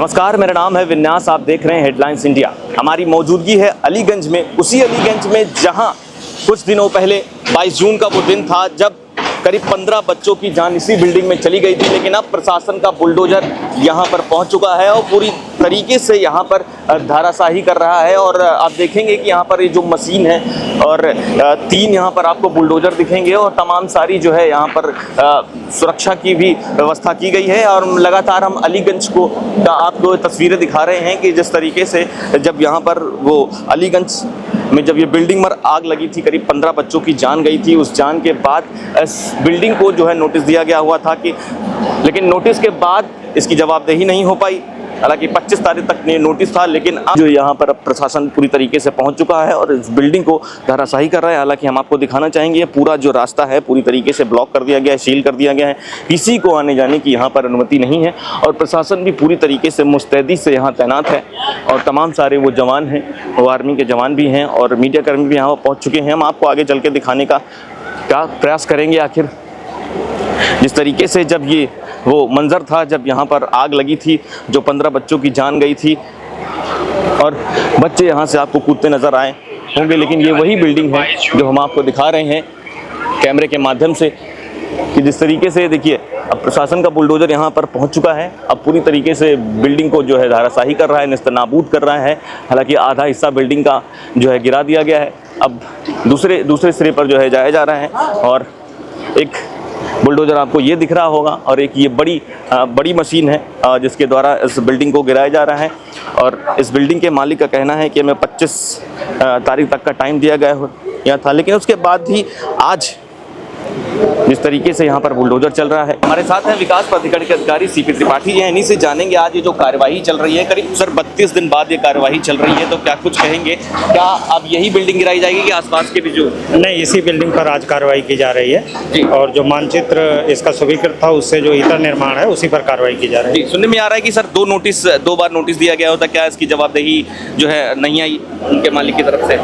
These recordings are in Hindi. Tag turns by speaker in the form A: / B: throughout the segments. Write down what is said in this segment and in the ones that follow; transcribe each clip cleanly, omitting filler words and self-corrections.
A: नमस्कार, मेरा नाम है विन्यास। आप देख रहे हैं हेडलाइंस इंडिया। हमारी मौजूदगी है अलीगंज में, उसी अलीगंज में जहां कुछ दिनों पहले 22 जून का वो दिन था जब करीब 15 बच्चों की जान इसी बिल्डिंग में चली गई थी। लेकिन अब प्रशासन का बुलडोजर यहां पर पहुंच चुका है और पूरी तरीके से यहां पर धाराशाही कर रहा है। और आप देखेंगे कि यहां पर ये जो मशीन है और 3 यहां पर आपको बुलडोजर दिखेंगे और तमाम सारी जो है यहां पर सुरक्षा की भी व्यवस्था की गई है। और लगातार हम अलीगंज का आपको तस्वीरें दिखा रहे हैं कि जिस तरीके से जब यहाँ पर वो अलीगंज में जब ये बिल्डिंग में आग लगी थी, करीब 15 बच्चों की जान गई थी। उस जान के बाद इस बिल्डिंग को जो है नोटिस दिया गया हुआ था कि, लेकिन नोटिस के बाद इसकी जवाबदेही नहीं हो पाई। हालांकि 25 तारीख तक ये नोटिस था, लेकिन अब जो यहाँ पर प्रशासन पूरी तरीके से पहुँच चुका है और इस बिल्डिंग को धराशाही कर रहा है। हालांकि हम आपको दिखाना चाहेंगे पूरा जो रास्ता है पूरी तरीके से ब्लॉक कर दिया गया है, सील कर दिया गया है। किसी को आने जाने की यहाँ पर अनुमति नहीं है और प्रशासन भी पूरी तरीके से मुस्तैदी से यहाँ तैनात है। और तमाम सारे वो जवान हैं, वो आर्मी के जवान भी हैं और मीडिया कर्मी भी यहाँ पहुँच चुके हैं। हम आपको आगे चल के दिखाने का प्रयास करेंगे। आखिर जिस तरीके से जब ये वो मंजर था, जब यहाँ पर आग लगी थी, जो 15 बच्चों की जान गई थी और बच्चे यहाँ से आपको कूदते नजर आए होंगे। लेकिन ये वही बिल्डिंग है जो हम आपको दिखा रहे हैं कैमरे के माध्यम से कि जिस तरीके से देखिए अब प्रशासन का बुलडोजर यहाँ पर पहुँच चुका है। अब पूरी तरीके से बिल्डिंग को जो है धाराशाही कर रहा है, नेस्तनाबूद कर रहा है। हालांकि आधा हिस्सा बिल्डिंग का जो है गिरा दिया गया है। अब दूसरे सिरे पर जो है जाया जा रहा है और एक बुलडोजर आपको ये दिख रहा होगा और एक ये बड़ी मशीन है जिसके द्वारा इस बिल्डिंग को गिराया जा रहा है। और इस बिल्डिंग के मालिक का कहना है कि हमें 25 तारीख तक का टाइम दिया गया था, लेकिन उसके बाद भी आज जिस तरीके से यहाँ पर बुलडोजर चल रहा है। हमारे साथ हैं विकास प्राधिकरण के अधिकारी सीपी त्रिपाठी जी हैं। इन्हीं से जानेंगे आज ये जो कार्यवाही चल रही है, करीब सर 32 दिन बाद ये कार्यवाही चल रही है, तो क्या कुछ कहेंगे? क्या अब यही बिल्डिंग गिराई जाएगी कि आसपास के भी जो?
B: नहीं, इसी बिल्डिंग पर आज कार्रवाई की जा रही है जी। और जो मानचित्र इसका स्वीकृत था उससे जो इतर निर्माण है उसी पर कार्रवाई की जा रही है।
A: सुनने में आ रहा है कि सर 2 बार नोटिस दिया गया होता, क्या इसकी जवाबदेही जो है नहीं आई उनके मालिक की तरफ से?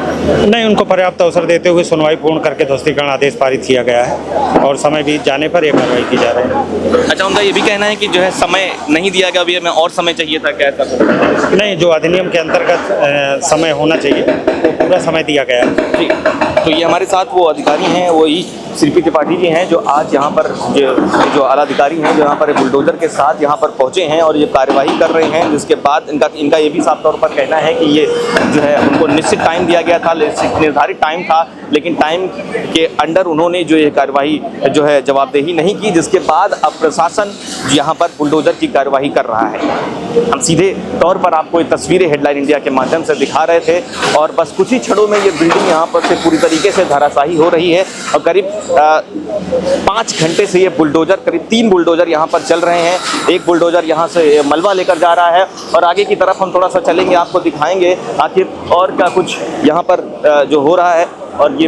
B: नहीं, उनको पर्याप्त अवसर देते हुए सुनवाई पूर्ण करके ध्वस्तीकरण आदेश पारित किया गया है और समय बीत जाने पर यह कार्रवाई की जा रही है।
A: अच्छा, उनका ये भी कहना है कि जो है समय नहीं दिया गया, अभी हमें और समय चाहिए था, क्या ऐसा?
B: नहीं, जो अधिनियम के अंतर्गत समय होना चाहिए वो पूरा समय दिया गया है
A: जी। तो ये हमारे साथ वो अधिकारी हैं, वही सीपी त्रिपाठी जी हैं जो आज यहाँ पर जो आला अधिकारी हैं जो यहाँ पर बुलडोजर के साथ यहाँ पर पहुँचे हैं और ये कार्यवाही कर रहे हैं। जिसके बाद इनका ये भी साफ तौर पर कहना है कि ये जो है उनको निश्चित टाइम दिया गया था, निर्धारित टाइम था, लेकिन टाइम के अंडर उन्होंने जो ये कार्यवाही जो है जवाबदेही नहीं की, जिसके बाद अब प्रशासन यहाँ पर बुलडोजर की कार्यवाही कर रहा है। हम सीधे तौर पर आपको ये तस्वीरें हेडलाइन इंडिया के माध्यम से दिखा रहे थे और बस कुछ ही क्षणों में ये बिल्डिंग यहाँ पर से पूरी तरीके से धराशाही हो रही है और करीब 5 घंटे से ये बुलडोजर, करीब 3 बुलडोजर यहाँ पर चल रहे हैं। एक बुलडोजर यहाँ से मलबा लेकर जा रहा है और आगे की तरफ हम थोड़ा सा चलेंगे, आपको दिखाएंगे आखिर और क्या कुछ यहाँ पर जो हो रहा है। और ये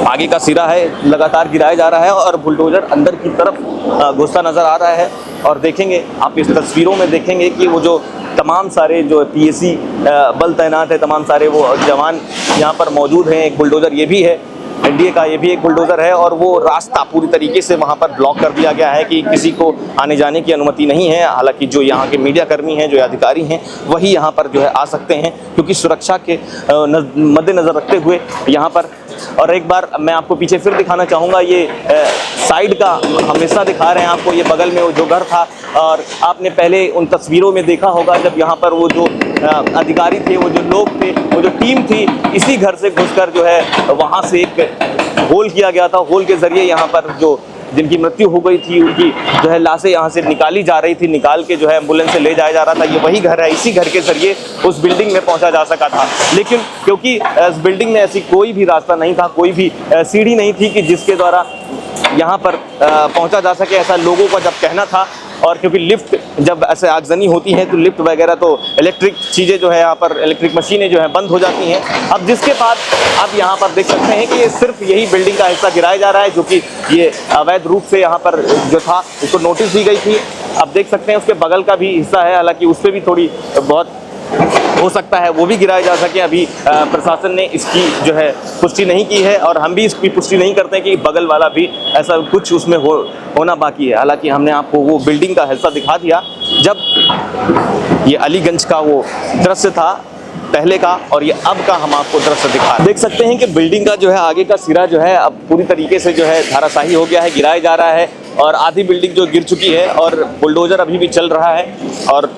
A: आगे का सिरा है लगातार गिराया जा रहा है और बुलडोजर अंदर की तरफ घुसता नजर आ रहा है। और देखेंगे आप इस तस्वीरों में देखेंगे कि वो जो तमाम सारे जो पीएसी बल तैनात है, तमाम सारे वो जवान यहाँ पर मौजूद हैं। एक बुलडोजर ये भी है, एनडीए का ये भी एक बुलडोजर है और वो रास्ता पूरी तरीके से वहाँ पर ब्लॉक कर दिया गया है कि किसी को आने जाने की अनुमति नहीं है। हालांकि जो यहाँ के मीडिया कर्मी हैं, जो अधिकारी हैं, वही यहाँ पर जो है आ सकते हैं क्योंकि सुरक्षा के मद्देनज़र रखते हुए यहाँ पर। और एक बार मैं आपको पीछे फिर दिखाना चाहूँगा, ये साइड का हमेशा दिखा रहे हैं आपको, ये बगल में वो जो घर था और आपने पहले उन तस्वीरों में देखा होगा जब यहाँ पर वो जो अधिकारी थे, वो जो लोग थे, वो जो टीम थी, इसी घर से घुसकर जो है वहाँ से एक होल किया गया था। होल के ज़रिए यहाँ पर जो जिनकी मृत्यु हो गई थी उनकी जो है लाशें यहाँ से निकाली जा रही थी, निकाल के जो है एम्बुलेंस से ले जाया जा रहा था। ये वही घर है, इसी घर के जरिए उस बिल्डिंग में पहुँचा जा सका था। लेकिन क्योंकि इस बिल्डिंग में ऐसी कोई भी रास्ता नहीं था, कोई भी सीढ़ी नहीं थी कि जिसके द्वारा यहाँ पर पहुँचा जा सके, ऐसा लोगों का जब कहना था। और क्योंकि लिफ्ट जब ऐसे आगजनी होती है तो लिफ्ट वगैरह तो इलेक्ट्रिक चीज़ें जो है यहाँ पर इलेक्ट्रिक मशीनें जो है बंद हो जाती हैं। अब जिसके बाद आप यहाँ पर देख सकते हैं कि ये सिर्फ यही बिल्डिंग का हिस्सा गिराया जा रहा है, जो कि ये अवैध रूप से यहाँ पर जो था उसको नोटिस दी गई थी। आप देख सकते हैं उसके बगल का भी हिस्सा है, हालांकि उस पर भी थोड़ी बहुत हो सकता है वो भी गिराया जा सके। अभी प्रशासन ने इसकी जो है पुष्टि नहीं की है और हम भी इसकी पुष्टि नहीं करते हैं कि बगल वाला भी ऐसा कुछ उसमें होना बाकी है। हालांकि हमने आपको वो बिल्डिंग का हिस्सा दिखा दिया जब ये अलीगंज का वो दृश्य था पहले का, और ये अब का हम आपको दृश्य दिखा रहे हैं। देख सकते हैं कि बिल्डिंग का जो है आगे का सिरा जो है अब पूरी तरीके से जो है धाराशाही हो गया है, गिराया जा रहा है, और आधी बिल्डिंग जो गिर चुकी है, और बुलडोजर अभी भी चल रहा है, और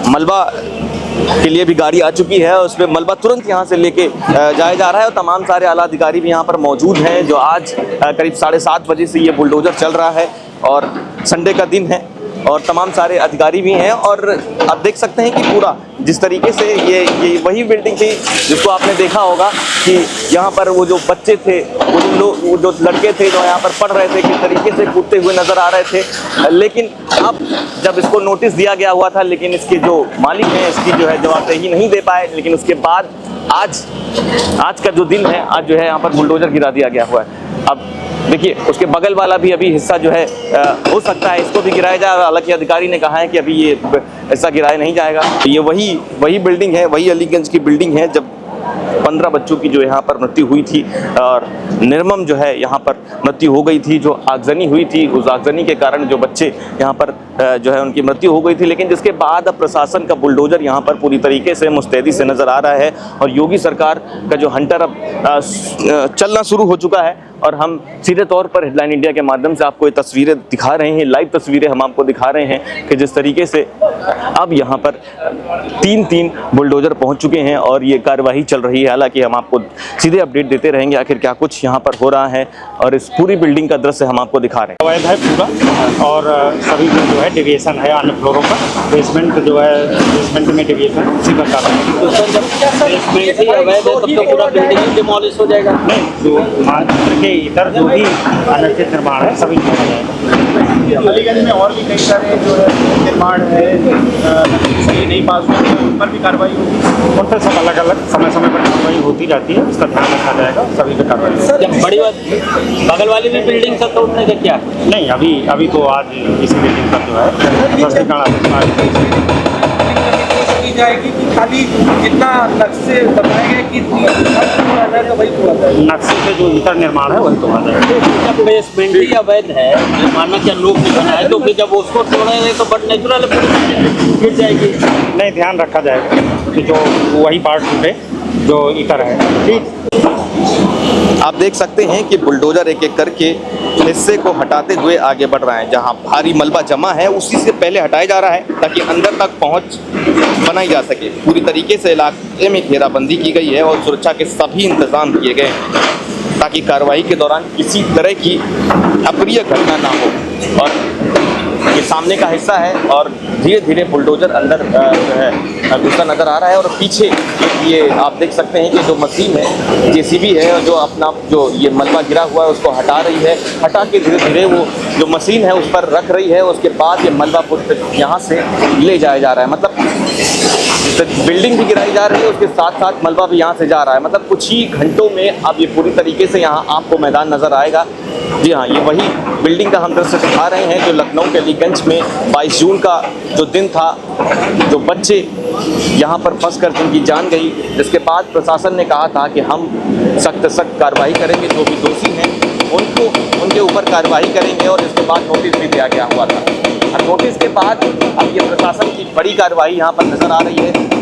A: मलबा के लिए भी गाड़ी आ चुकी है, और उसमें मलबा तुरंत यहाँ से लेके जाया जा रहा है। और तमाम सारे आला अधिकारी भी यहाँ पर मौजूद हैं, जो आज करीब 7:30 बजे से ये बुलडोजर चल रहा है, और संडे का दिन है, और तमाम सारे अधिकारी भी हैं। और आप देख सकते हैं कि पूरा जिस तरीके से ये वही बिल्डिंग थी जिसको आपने देखा होगा कि यहाँ पर वो जो बच्चे थे, वो जो लड़के थे जो यहाँ पर पढ़ रहे थे, किस तरीके से कूदते हुए नज़र आ रहे थे। लेकिन अब जब इसको नोटिस दिया गया हुआ था, लेकिन इसके जो मालिक हैं इसकी जो है जवाबदेही नहीं दे पाए, लेकिन उसके बाद आज का जो दिन है, आज जो है यहाँ पर बुलडोजर गिरा दिया गया हुआ है। अब देखिए उसके बगल वाला भी अभी हिस्सा जो है हो सकता है इसको भी गिराया जाए, हालांकि अधिकारी ने कहा है कि अभी ये ऐसा गिराया नहीं जाएगा। ये वही बिल्डिंग है, वही अलीगंज की बिल्डिंग है जब 15 बच्चों की जो यहाँ पर मृत्यु हुई थी, और निर्मम जो है यहाँ पर मृत्यु हो गई थी, जो आगजनी हुई थी, उस आगजनी के कारण जो बच्चे यहाँ पर जो है उनकी मृत्यु हो गई थी। लेकिन जिसके बाद अब प्रशासन का बुलडोजर यहाँ पर पूरी तरीके से मुस्तैदी से नज़र आ रहा है, और योगी सरकार का जो हंटर अब चलना शुरू हो चुका है। और हम सीधे तौर पर हेडलाइन इंडिया के माध्यम से आपको ये तस्वीरें दिखा रहे हैं, लाइव तस्वीरें हम आपको दिखा रहे हैं कि जिस तरीके से अब यहाँ पर तीन बुलडोजर पहुँच चुके हैं और ये कार्यवाही चल रही है। हालांकि हम आपको सीधे अपडेट देते रहेंगे आखिर क्या कुछ यहाँ पर हो रहा है, और इस पूरी बिल्डिंग का दृश्य हम आपको दिखा रहे हैं।
B: अवैध है पूरा, और सभी में जो है डेविएशन है अन्य फ्लोरों पर, बेसमेंट जो है बेसमेंट में डेविएशन उसी पर कार्य है।
C: तो सर जब बेसमेंट ही अवैध है तब तो पूरा बिल्डिंग ही डिमोलिश हो जाएगा।
B: नहीं, जो मानचित्र के इधर जो भी अनधिकृत निर्माण है सभी किया जाएगा।
D: अलीगंज में और भी कई सारे जो है निर्माण है सही नहीं पास हुए हैं, उन पर भी कार्रवाई होगी।
B: उन पर सब अलग अलग समय पर कार्रवाई होती जाती है, इसका ध्यान रखा जाएगा, सभी पे कार्रवाई होगी।
C: जब बड़ी बात बगल वाली भी बिल्डिंग सब तोड़ने का क्या?
B: नहीं, अभी तो आज इसी बिल्डिंग पर जो है स्पष्टीकरण
D: की जाएगी कि खाली जितना नक्शे बताए गए कि तो वही पूरा जाएगा।
B: नक्शे से जो इतर निर्माण है वही तोड़ा जाएगा।
C: जब बेसमेंट ही अवैध है, मानना क्या लोग नहीं बनाए, तो फिर जब उसको तोड़ेंगे तो बट नेचुरल गिर जाएगी।
B: नहीं, ध्यान रखा जाएगा कि जो वही पार्ट टूटे जो इतर है। ठीक,
A: आप देख सकते हैं कि बुलडोजर एक एक करके हिस्से को हटाते हुए आगे बढ़ रहा है। जहां भारी मलबा जमा है उसी से पहले हटाया जा रहा है ताकि अंदर तक पहुंच बनाई जा सके। पूरी तरीके से इलाके में घेराबंदी की गई है और सुरक्षा के सभी इंतजाम किए गए हैं ताकि कार्रवाई के दौरान किसी तरह की अप्रिय घटना ना हो। और ये सामने का हिस्सा है और धीरे धीरे बुलडोजर अंदर जो है घुसता नज़र आ रहा है। और पीछे ये आप देख सकते हैं कि जो मशीन है जेसीबी है, जो अपना जो ये मलबा गिरा हुआ है उसको हटा रही है। हटा के धीरे धीरे वो जो मशीन है उस पर रख रही है। उसके बाद ये मलबा यहाँ से ले जाया जा रहा है। मतलब बिल्डिंग भी गिराई जा रही है, उसके साथ साथ मलबा भी यहाँ से जा रहा है। मतलब कुछ ही घंटों में अब ये पूरी तरीके से यहाँ आपको मैदान नज़र आएगा। जी हाँ, ये वही बिल्डिंग का हम दृश्य दिखा रहे हैं जो लखनऊ के अलीगंज में 22 जून का जो दिन था, जो बच्चे यहाँ पर फंस कर जिनकी जान गई, जिसके बाद प्रशासन ने कहा था कि हम सख्त कार्रवाई करेंगे, जो भी दोषी हैं उनको उनके ऊपर कार्रवाई करेंगे। और इसके बाद नोटिस भी दिया गया हुआ था। और नोटिस के बाद अब ये प्रशासन की बड़ी कार्रवाई यहाँ पर नज़र आ रही है।